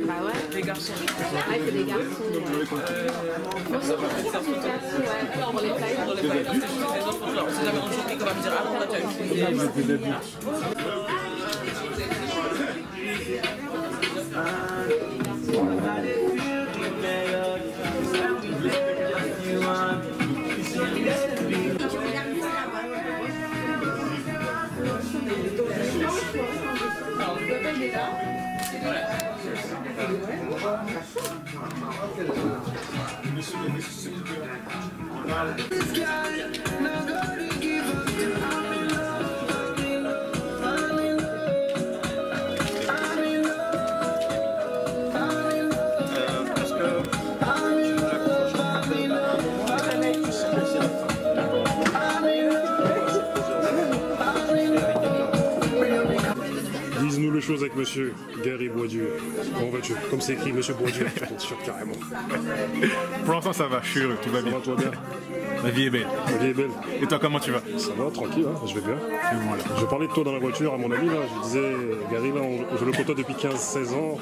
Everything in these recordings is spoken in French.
Bah ouais. Les garçons. Ouais, c'est des garçons. Moi aussi, je pense que c'est des garçons, ouais. Pour les tailles. C'est jamais aujourd'hui qu'on va me dire, ah, on a déjà eu. Dis-nous les choses avec monsieur Gary Boisdieu. Comment vas-tu? Comme c'est écrit monsieur Boisdieu sur ton t-shirt carrément. Pour l'instant ça va, je suis heureux, tout va bien. Ça va, toi bien? La vie est belle. La vie est belle. Et toi comment tu vas? Ça va, tranquille, hein, je vais bien. Voilà. Je parlais de toi dans la voiture à mon ami, là. Je disais, Gary, là, je le côtoie depuis 15-16 ans,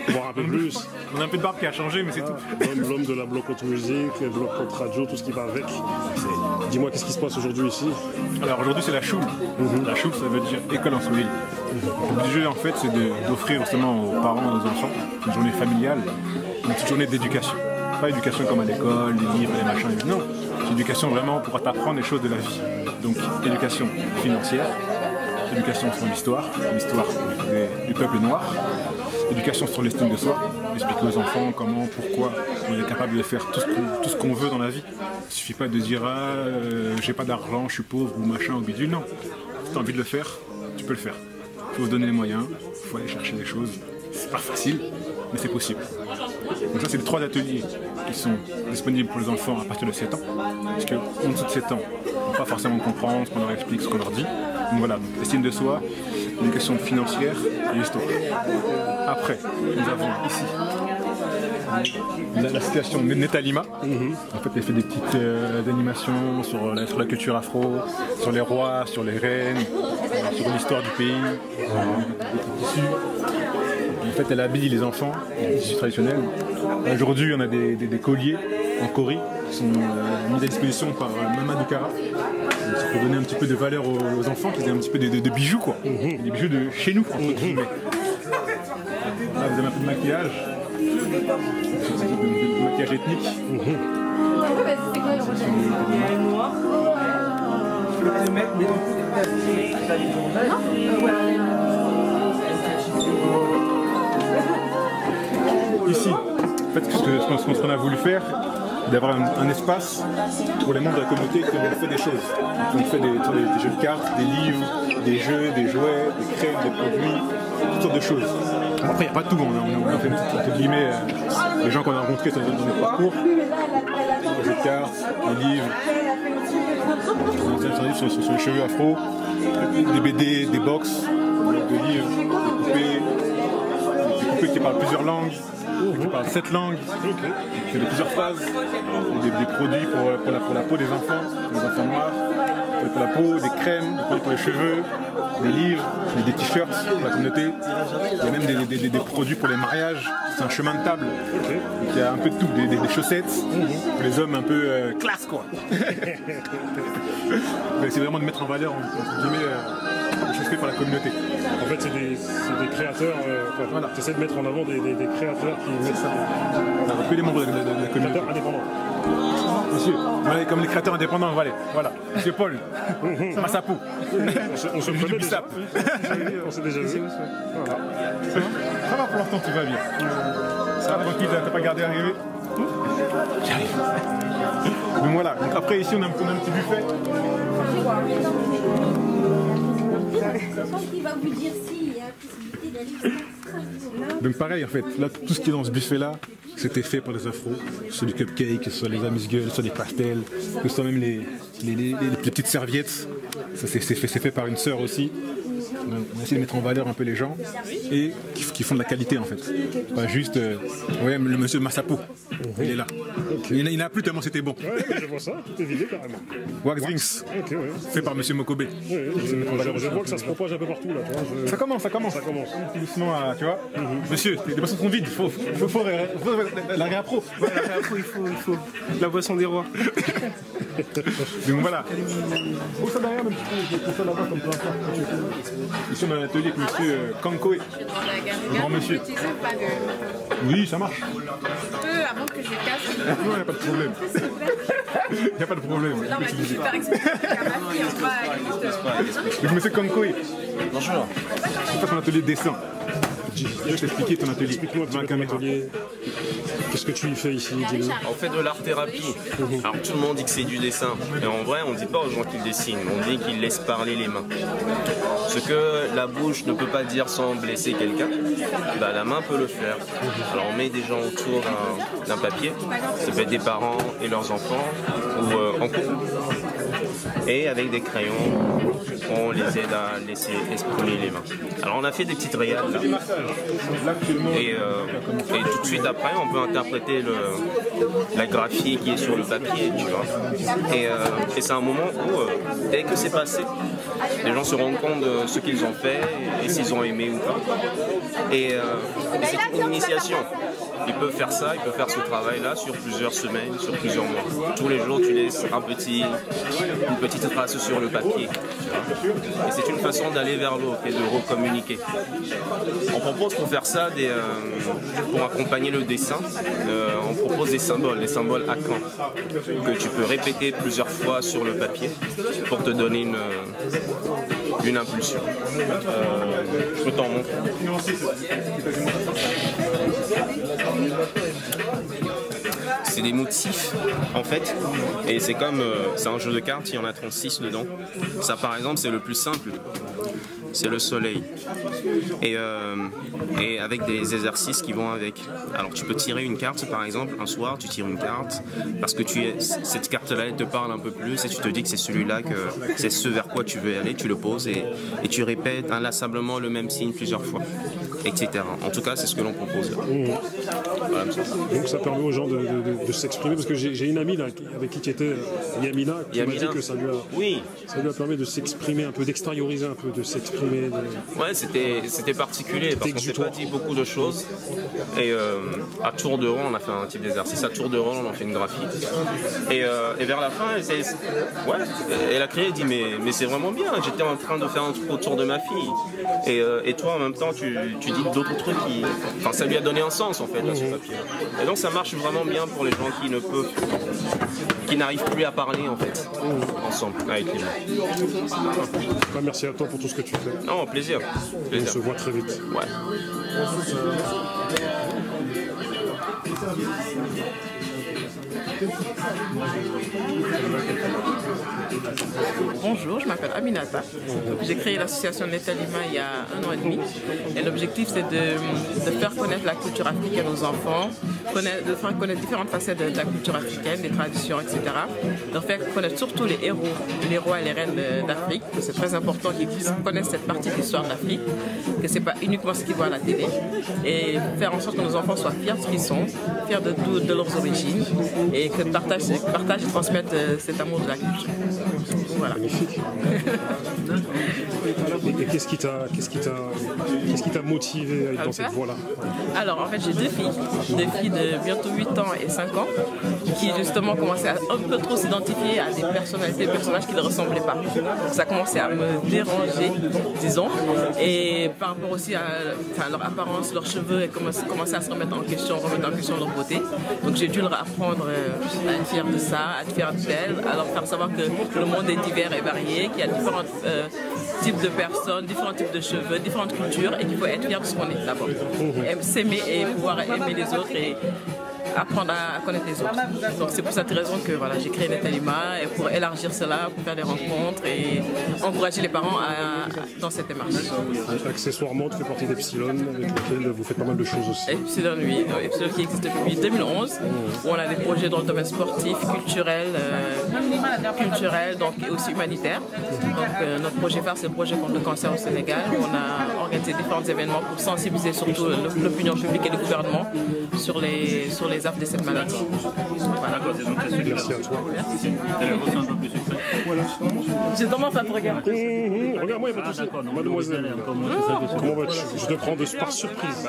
voire un peu plus. On a un peu de barbe qui a changé, mais c'est tout. L'homme de la bloc haute musique, le bloc haute radio, tout ce qui va avec. Dis-moi, qu'est-ce qui se passe aujourd'hui ici? Alors aujourd'hui c'est la choule. La choule ça veut dire école en Swahili. L'objet en fait c'est d'offrir justement aux parents et aux enfants une journée familiale, une petite journée d'éducation. Pas éducation comme à l'école, les livres, les machins, non. C'est éducation vraiment pour t'apprendre les choses de la vie. Donc éducation financière, éducation sur l'histoire du peuple noir, éducation sur l'estime de soi, expliquer aux enfants comment, pourquoi on est capable de faire tout ce qu'on veut dans la vie. Il suffit pas de dire j'ai pas d'argent, je suis pauvre ou machin ou bidule, non. Si tu as envie de le faire, tu peux le faire. Il faut se donner les moyens, il faut aller chercher des choses. C'est pas facile, mais c'est possible. Donc ça c'est les 3 ateliers qui sont disponibles pour les enfants à partir de 7 ans. Parce qu'en dessous de 7 ans, on ne peut pas forcément comprendre ce qu'on leur explique, ce qu'on leur dit. Donc voilà, donc, estime de soi, éducation financière et histoire. Après, nous avons ici la situation Netalima. En fait, elle fait des petites animations sur la culture afro, sur les rois, sur les reines, sur l'histoire du pays, des tissus. En fait, elle habille les enfants, les tissus traditionnels. Aujourd'hui, on a des colliers en Corée qui sont mis à disposition par Mamadou Kara. Pour donner un petit peu de valeur aux enfants, qui aient un petit peu de bijoux, quoi. Des bijoux de chez nous, entre guillemets. Là, vous avez un peu de maquillage. De maquillage ethnique. Ici, en fait, ce qu'on a voulu faire, d'avoir un espace pour les membres de la communauté qui ont fait des choses. On fait des jeux de cartes, des livres, des jeux, des jouets, des crèmes, des produits, toutes sortes de choses. Après, il n'y a pas tout, on a fait entre guillemets les gens qu'on a rencontrés dans notre parcours, des jeux de cartes, des livres, sur les cheveux afro, des BD, des box, des livres, des poupées qui parlent plusieurs langues. Qui parle 7 langues, c'est de plusieurs phases, des produits pour la peau des enfants noirs, pour la peau, des crèmes, des produits pour les cheveux, des livres, des t-shirts pour la communauté, il y a même des produits pour les mariages, c'est un chemin de table, donc il y a un peu de tout, des chaussettes, pour les hommes un peu classe quoi. C'est vraiment de mettre en valeur, entre guillemets, les choses faites par la communauté. En fait, c'est des créateurs, voilà. Tu essaies de mettre en avant des créateurs qui mettent ça. Que les membres de la communauté. Créateurs indépendants. Monsieur, comme les créateurs indépendants, voilà. Monsieur Paul, Massapou. On se connaît déjà. On s'est déjà vu. Voilà. Ça va pour l'instant, tout va bien. Ça va tranquille, t'as pas gardé arriver? J'arrive. Donc voilà, donc après ici on a un petit buffet. Je pense qu'il va vous dire s'il y a possibilité d'aller. Donc pareil en fait, là tout ce qui est dans ce buffet là, c'était fait par les afros, que ce soit du cupcake, que ce soit les amuse-gueules, que ce soit des pastels, que ce soit même les petites serviettes, ça c'est fait par une sœur aussi. Donc, on essaie de mettre en valeur un peu les gens et qui font de la qualité en fait. Pas juste, ouais, le monsieur Massapo, il est là. Okay. Il n'a plus tellement c'était bon. Ouais, je vois ça, tout est vidé carrément. Wax Drinks, okay, ouais. Fait par monsieur Mokobe. Ouais, je vois que ça se propage un peu partout là. Tu vois, Ça commence. Doucement, tu vois. Monsieur, les boissons sont vides, il faut la réappro. Ouais, la réappro, il faut la boisson des rois. Donc voilà. Oh, ça derrière, un petit peu, ça là-bas comme ça. Ici, on a un atelier avec monsieur Kankoe. Grand monsieur. Oui, ça marche. Avant que je casse. Non, il n'y a pas de problème. Il n'y a pas de problème. Non, mais je suis super expliqué à ma fille, on va Donc, monsieur Kankoe. Bonjour. C'est pas ton atelier de dessin. Je vais t'expliquer ton atelier. Explique-nous un petit peu ton atelier. Qu'est-ce que tu y fais ici, dis-le? On fait de l'art-thérapie. Alors tout le monde dit que c'est du dessin. Mais en vrai, on ne dit pas aux gens qu'ils dessinent. On dit qu'ils laissent parler les mains. Ce que la bouche ne peut pas dire sans blesser quelqu'un, bah, la main peut le faire. Alors on met des gens autour d'un papier. Ça peut être des parents et leurs enfants ou en couple. Et avec des crayons, on les aide à laisser exprimer les mains. Alors on a fait des petites réals là. Et tout de suite après, on peut interpréter la graphie qui est sur le papier, tu vois. Et c'est un moment où, dès que c'est passé, les gens se rendent compte de ce qu'ils ont fait et s'ils ont aimé ou pas. Et c'est une initiation. Ils peuvent faire ça, ils peuvent faire ce travail-là sur plusieurs semaines, sur plusieurs mois. Tous les jours, tu laisses une petite trace sur le papier. Et c'est une façon d'aller vers l'autre et de recommuniquer. On propose pour faire ça, pour accompagner le dessin, on propose des symboles à camp, que tu peux répéter plusieurs fois sur le papier pour te donner une impulsion. Je peux t'en montrer. C'est des motifs en fait, et c'est comme c'est un jeu de cartes, il y en a 36 dedans. Ça par exemple c'est le plus simple, c'est le soleil, et avec des exercices qui vont avec. Alors tu peux tirer une carte par exemple, un soir tu tires une carte parce que cette carte là elle te parle un peu plus et tu te dis que c'est celui-là, que c'est ce vers quoi tu veux aller, tu le poses et tu répètes inlassablement le même signe plusieurs fois, etc. En tout cas c'est ce que l'on propose là. Voilà. Donc ça permet aux gens de s'exprimer, parce que j'ai une amie là, avec qui était Yamina, qui m'a dit que ça lui a permis de s'exprimer un peu, d'extérioriser un peu, de s'exprimer. Ouais, c'était particulier parce qu'on s'est pas dit beaucoup de choses. Et à tour de rôle, on a fait un type d'exercice. À tour de rôle, on a fait une graphie. Et vers la fin, elle a crié, elle dit mais c'est vraiment bien. J'étais en train de faire un truc autour de ma fille. Et toi, en même temps, tu dis d'autres trucs enfin, ça lui a donné un sens en fait à ce papier. Et donc ça marche vraiment bien pour les gens qui n'arrivent plus à parler en fait ensemble avec les gens. Merci à toi pour tout ce que tu fais. Non, plaisir. On se voit très vite. Ouais. Bonjour, je m'appelle Aminata. J'ai créé l'association Netalima il y a 1 an et demi. Et l'objectif, c'est de faire connaître la culture africaine aux enfants, de faire connaître différentes facettes de la culture africaine, des traditions, etc. De faire connaître surtout les héros, les rois et les reines d'Afrique. C'est très important qu'ils connaissent cette partie de l'histoire d'Afrique, que ce n'est pas uniquement ce qu'ils voient à la télé. Et faire en sorte que nos enfants soient fiers de ce qu'ils sont, fiers de leurs origines, et que partagent et transmettent cet amour de la culture. Voilà. Magnifique. Et qu'est-ce qui t'a motivé à être dans cette voie-là? Alors en fait j'ai deux filles de bientôt 8 ans et 5 ans qui justement commençaient à un peu trop s'identifier à des personnages qui ne ressemblaient pas. Ça commençait à me déranger, disons, et par rapport aussi à leur apparence, leurs cheveux, et commençaient à se remettre en question leur beauté. Donc j'ai dû leur apprendre à être fière de ça, à être fière d'elle, à leur faire savoir que le monde est divers et varié, qu'il y a différents types de personnes, différents types de cheveux, différentes cultures, et qu'il faut être fier de ce qu'on est d'abord. S'aimer et pouvoir aimer les autres et apprendre à connaître les autres. Donc c'est pour cette raison que voilà, j'ai créé Netalima, et pour élargir cela, pour faire des rencontres et encourager les parents dans cette démarche. Accessoirement, tu fais partie d'Epsilon, avec lequel vous faites pas mal de choses aussi. Epsilon, oui. Epsilon qui existe depuis 2011, où on a des projets dans le domaine sportif, culturel, donc, et aussi humanitaire. Donc notre projet phare, c'est le projet contre le cancer au Sénégal, où on a organisé différents événements pour sensibiliser surtout l'opinion publique et le gouvernement sur les affres de cette maladie. Voilà. Merci à toi. Voilà. J'ai tendance à te regarder. Regarde-moi, il n'y a pas de souci. Mademoiselle, comment vas-tu? Je te prends par surprise.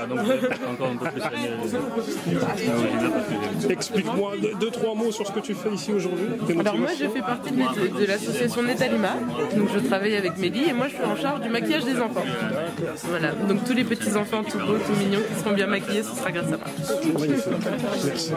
Explique-moi 2-3 mots sur ce que tu fais ici aujourd'hui. Alors moi, je fais partie de l'association Netalima. Donc je travaille avec Mélie et moi, je suis en charge du maquillage des enfants. Voilà. Donc tous les petits enfants tout beaux, tout mignons qui seront bien maquillés, ce sera grâce à moi. Magnifique. Merci.